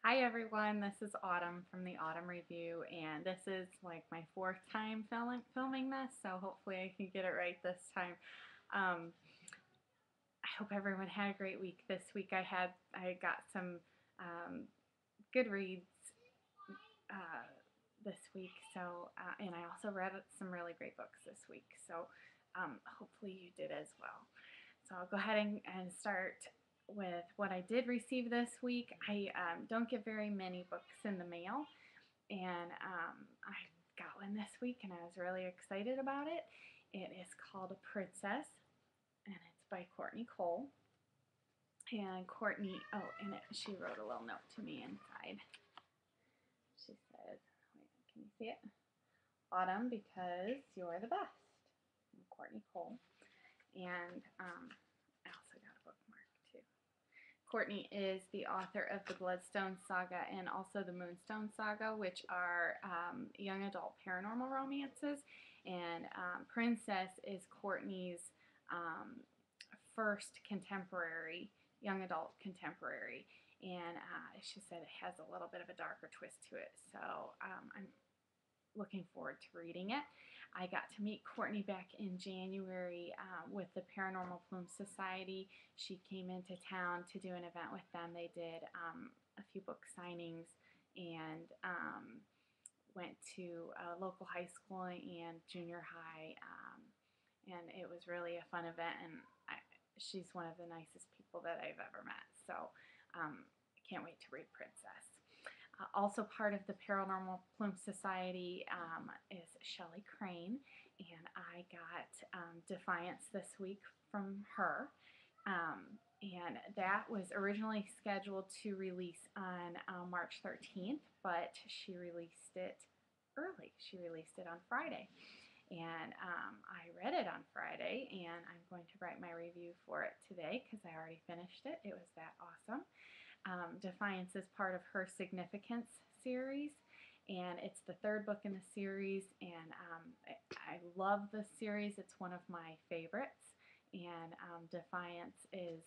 Hi everyone, this is Autumn from the Autumn Review, and this is like my fourth time filming this, so hopefully I can get it right this time. Um, I hope everyone had a great week. This week I got some um, good reads uh, this week, and I also read some really great books this week, so hopefully you did as well. So I'll go ahead and start with what I did receive this week. I don't get very many books in the mail, and I got one this week, and I was really excited about it. It is called Princess, and it's by Courtney Cole. And Courtney, she wrote a little note to me inside. She said, wait, can you see it? Autumn, because you're the best. And Courtney Cole. And I also got a bookmark too. Courtney is the author of the Bloodstone Saga and also the Moonstone Saga, which are young adult paranormal romances. And Princess is Courtney's first contemporary, young adult contemporary. And she said it has a little bit of a darker twist to it. So I'm looking forward to reading it. I got to meet Courtney back in January with the Paranormal Plume Society. She came into town to do an event with them. They did a few book signings and went to a local high school and junior high. And it was really a fun event, and she's one of the nicest people that I've ever met. So I can't wait to read Princess. Also part of the Paranormal Plume Society is Shelley Crane, and I got Defiance this week from her. And that was originally scheduled to release on March 13th, but she released it early. She released it on Friday. And I read it on Friday, and I'm going to write my review for it today because I already finished it. It was that awesome. Defiance is part of her Significance series, and it's the third book in the series, and I love this series. It's one of my favorites, and Defiance is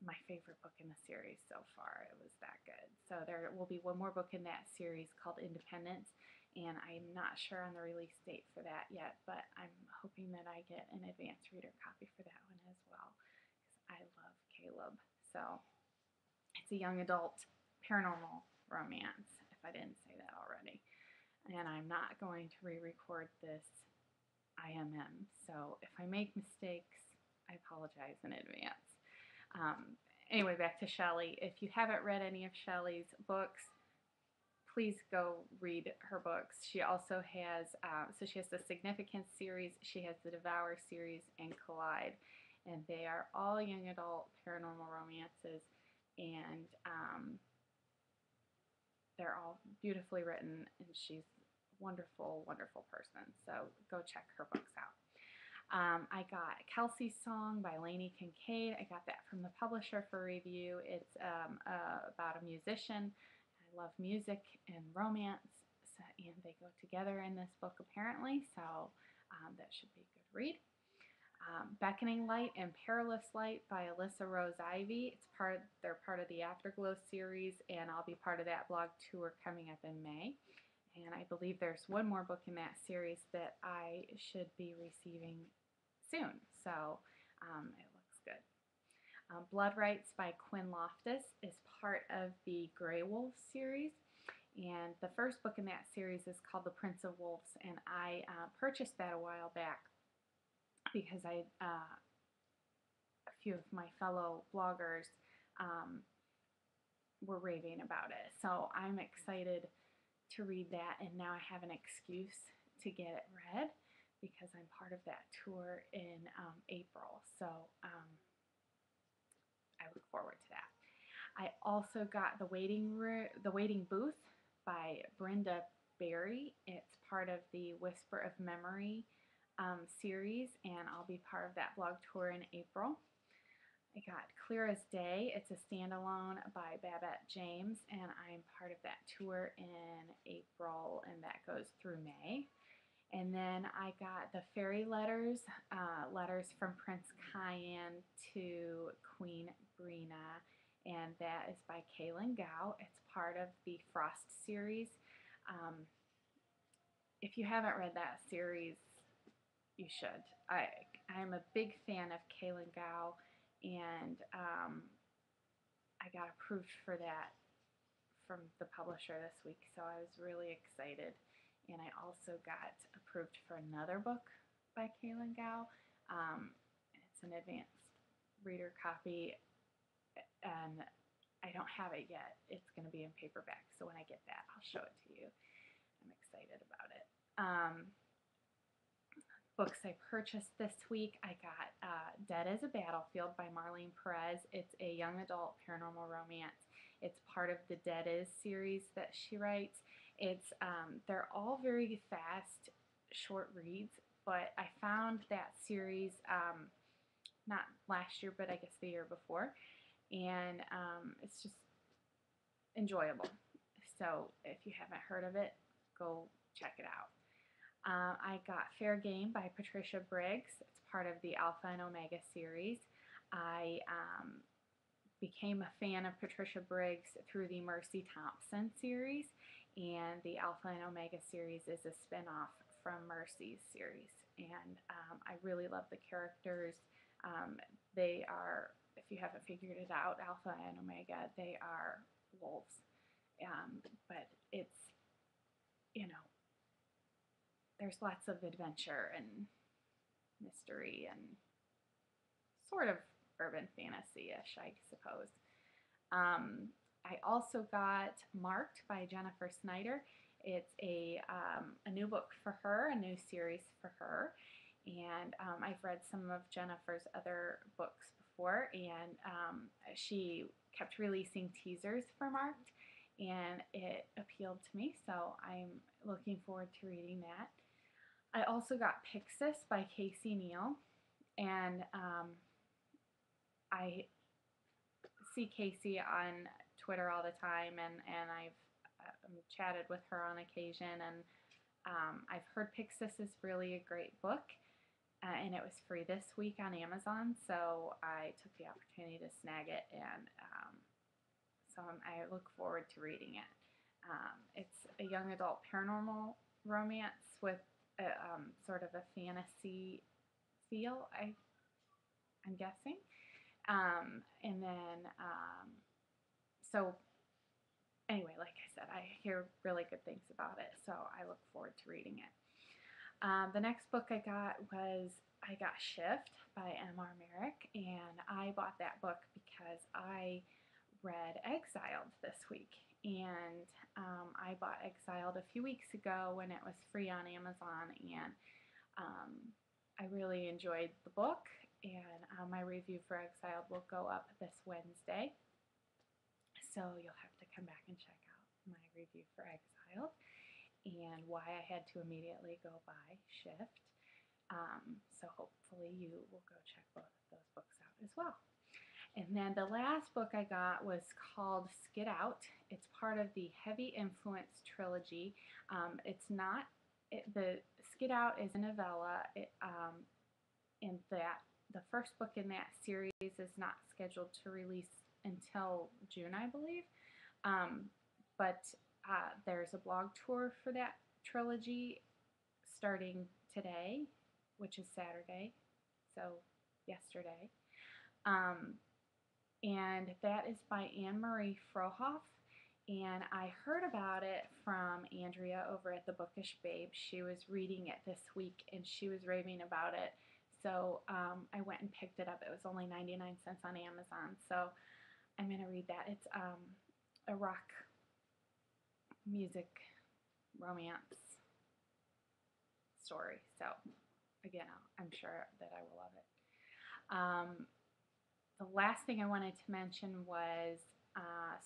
my favorite book in the series so far. It was that good. So there will be one more book in that series called Independence, and I'm not sure on the release date for that yet, but I'm hoping that I get an advance reader copy for that one as well, because I love Caleb. So it's a young adult paranormal romance, if I didn't say that already. And I'm not going to re-record this IMM, so if I make mistakes, I apologize in advance. Anyway, back to Shelley. If you haven't read any of Shelley's books, please go read her books. She also has, she has the Significance series, she has the Devour series, and Collide. And they are all young adult paranormal romances, and they're all beautifully written, and she's a wonderful, wonderful person. So go check her books out. I got Kelsey's Song by Lainey Kincaid. I got that from the publisher for review. It's about a musician. I love music and romance, so, and they go together in this book apparently, so that should be a good read. Beckoning Light and Perilous Light by Alyssa Rose Ivy. They're part of the Afterglow series, and I'll be part of that blog tour coming up in May. And I believe there's one more book in that series that I should be receiving soon, so it looks good. Blood Rights by Quinn Loftus is part of the Grey Wolf series, and the first book in that series is called The Prince of Wolves, and I purchased that a while back because a few of my fellow bloggers were raving about it, so I'm excited to read that, and now I have an excuse to get it read because I'm part of that tour in April, so I look forward to that. I also got The Waiting Booth by Brenda Berry. It's part of the Whisper of Memory series, and I'll be part of that blog tour in April. I got Clear as Day. It's a standalone by Babette James, and I'm part of that tour in April, and that goes through May. And then I got the Fairy Letters, Letters from Prince Cayenne to Queen Brina, and that is by Kaylin Gao. It's part of the Frost series. Um, if you haven't read that series, you should. I'm a big fan of Kaylin Gao, and I got approved for that from the publisher this week, so I was really excited. And I also got approved for another book by Kaylin Gao. It's an advanced reader copy, and I don't have it yet. It's going to be in paperback, so when I get that, I'll show it to you. I'm excited about it. Books I purchased this week, I got Dead as a Battlefield by Marlene Perez. It's a young adult paranormal romance. It's part of the Dead Is series that she writes. They're all very fast, short reads, but I found that series not last year, but I guess the year before, and it's just enjoyable. So if you haven't heard of it, go check it out. I got Fair Game by Patricia Briggs. It's part of the Alpha and Omega series. I became a fan of Patricia Briggs through the Mercy Thompson series, and the Alpha and Omega series is a spin-off from Mercy's series. And I really love the characters. They are, if you haven't figured it out, Alpha and Omega, they are wolves. But it's, you know, there's lots of adventure and mystery and sort of urban fantasy-ish, I suppose. I also got Marked by Jennifer Snyder. It's a new book for her, a new series for her. And I've read some of Jennifer's other books before, and she kept releasing teasers for Marked, and it appealed to me, so I'm looking forward to reading that. I also got Pixis by Casey Neal, and I see Casey on Twitter all the time, and I've chatted with her on occasion, and I've heard Pixis is really a great book, and it was free this week on Amazon, so I took the opportunity to snag it, and so I look forward to reading it. It's a young adult paranormal romance with sort of a fantasy feel, I'm guessing. And then, so anyway, like I said, I hear really good things about it, so I look forward to reading it. The next book I got Shift by M.R. Merrick, and I bought that book because I read Exiled this week, and I bought Exiled a few weeks ago when it was free on Amazon, and I really enjoyed the book, and my review for Exiled will go up this Wednesday, so you'll have to come back and check out my review for Exiled and why I had to immediately go buy Shift. So hopefully you will go check both of those books out as well. And then the last book I got was called Skid Out. It's part of the Heavy Influence trilogy. The Skid Out is a novella, and that the first book in that series is not scheduled to release until June, I believe. But there's a blog tour for that trilogy starting today, which is Saturday, so yesterday. And that is by Anne-Marie Frohoff, and I heard about it from Andrea over at the Bookish Babe. She was reading it this week, and she was raving about it, so I went and picked it up. It was only 99 cents on Amazon, so I'm going to read that. It's a rock music romance story, so again, I'm sure that I will love it. The last thing I wanted to mention was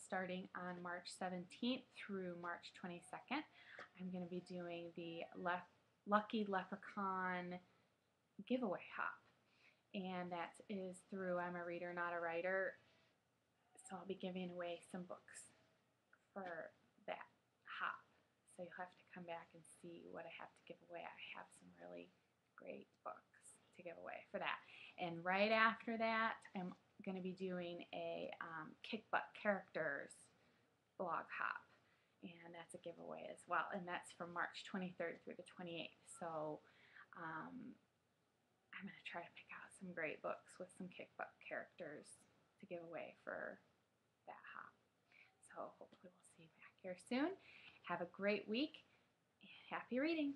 starting on March 17th through March 22nd, I'm going to be doing the Lucky Leprechaun giveaway hop, and that is through I'm a Reader Not a Writer, so I'll be giving away some books for that hop, so you'll have to come back and see what I have to give away. I have some really great books to give away for that. And right after that, I'm going to be doing a Kick Butt Characters blog hop, and that's a giveaway as well, and that's from March 23rd through the 28th. So I'm going to try to pick out some great books with some Kick Butt characters to give away for that hop. So hopefully we'll see you back here soon. Have a great week and happy reading.